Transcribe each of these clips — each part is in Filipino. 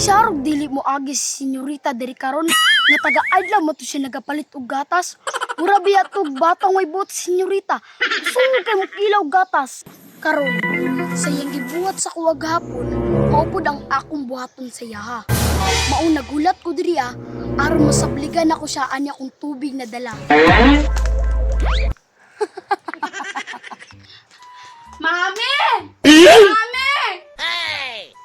Siyarog dili mo agi si senyorita diri karon nga taga-adlaw mo to siya nagapalit og gatas. Mura biya tog batang may buot si senyorita. Sungod kay mo ilaw gatas. Karon sa iyang gibuhat sa kuwag hapon, maupod ang akong buhaton sa yaha. Mao nagulat ko diri aron masabligan ako siya anya kong tubig na dala. Mami! Mami!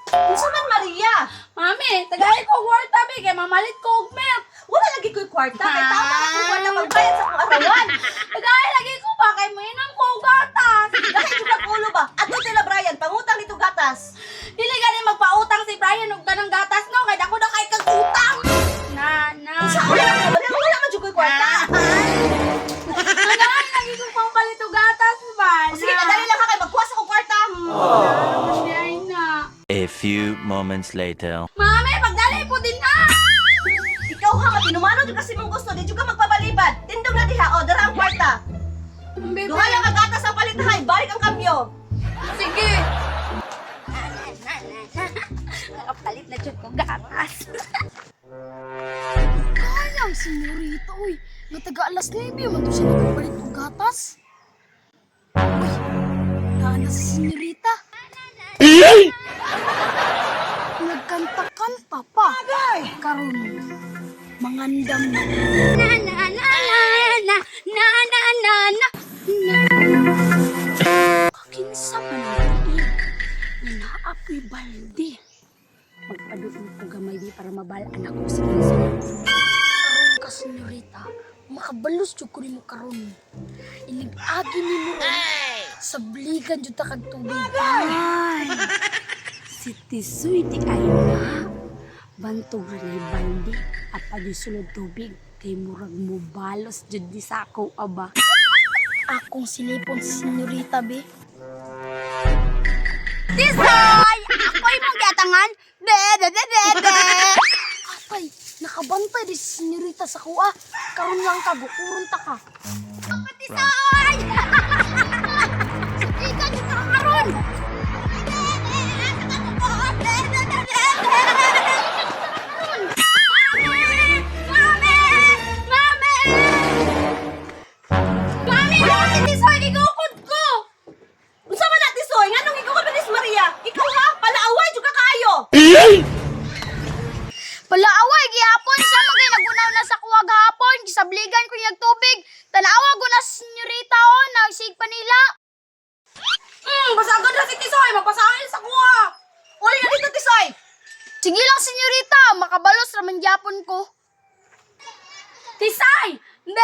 Unsa man Maria? Mami, tagay ko kwarta be kay mamalit ko og milk. Wala lagi ko'y kwarta kay tama ako kwarta magbayad sa akong arawan. Tagay lagi ko pa kay mainom ko og gatas. Dahil juga ulo ba? Adto tila Brian, pangutang nito gatas. Dili gani magpautang si Brian og kanang gatas no kay dako na kay kag utang. Na. Sa wala man jud ko'y kwarta. Tagay lagi ko pampalit og gatas ba. Sige, dali lang ka kay magkuha sa akong kwarta. A few moments later. Mami, pagdali po din na! Ikaw ha, matinumano jud kasi mong gusto, di jud ka magpabalibad. Tindog na diha, o dara ang kwarta. Bebe. Duha lang ka gatas ang palitahay, balik ang kambyo. Sige! Nakapalit na dyan ko gatas. Kayang senyorita, uy. Nga taga alas 9 man to siya nagapalit og gatas. Uy, naana si senyorita. Nagkanta-kanta pa. Karon mangandam na. Na. Kakinsa man ang inaapoy balde. Magpaduon ko gamay di para mabalaan ako sa kinsa. Karon ka senyorita, makabalos jud ko nimo karon. Ilig-agi nimo sa bligan jud ta kag tubig. Ay. Si Tisoy di ay na. Bantog rin balde. Apa di sulod tubig. Kay murag mo balos jud di sa ako aba. Akong silipon si senyorita be. Tisoy! Ako'y mong gatangan. Be. Atay, nakabantay di si senyorita sa kuha. Karon lang ka, gukurong ta ka. Tisoy! Ikan yung kakaroon! Unsa man na Tisoy? Nganong ikaw ka Miss Maria? Ikaw ha, palaaway jud ka kaayo. Palaaway, gihapon siya magay nagunaw na sa kuwag hapon. Gisabligan ko yung tubig. Tanawa ko na si senyorita o, nagsig pa nila. Basagod na si Tisoy! Magpasangil sa kuha! Uli na dito Tisoy. Sige lang senyorita, makabalos raman gyapon ko. Tisay! Be.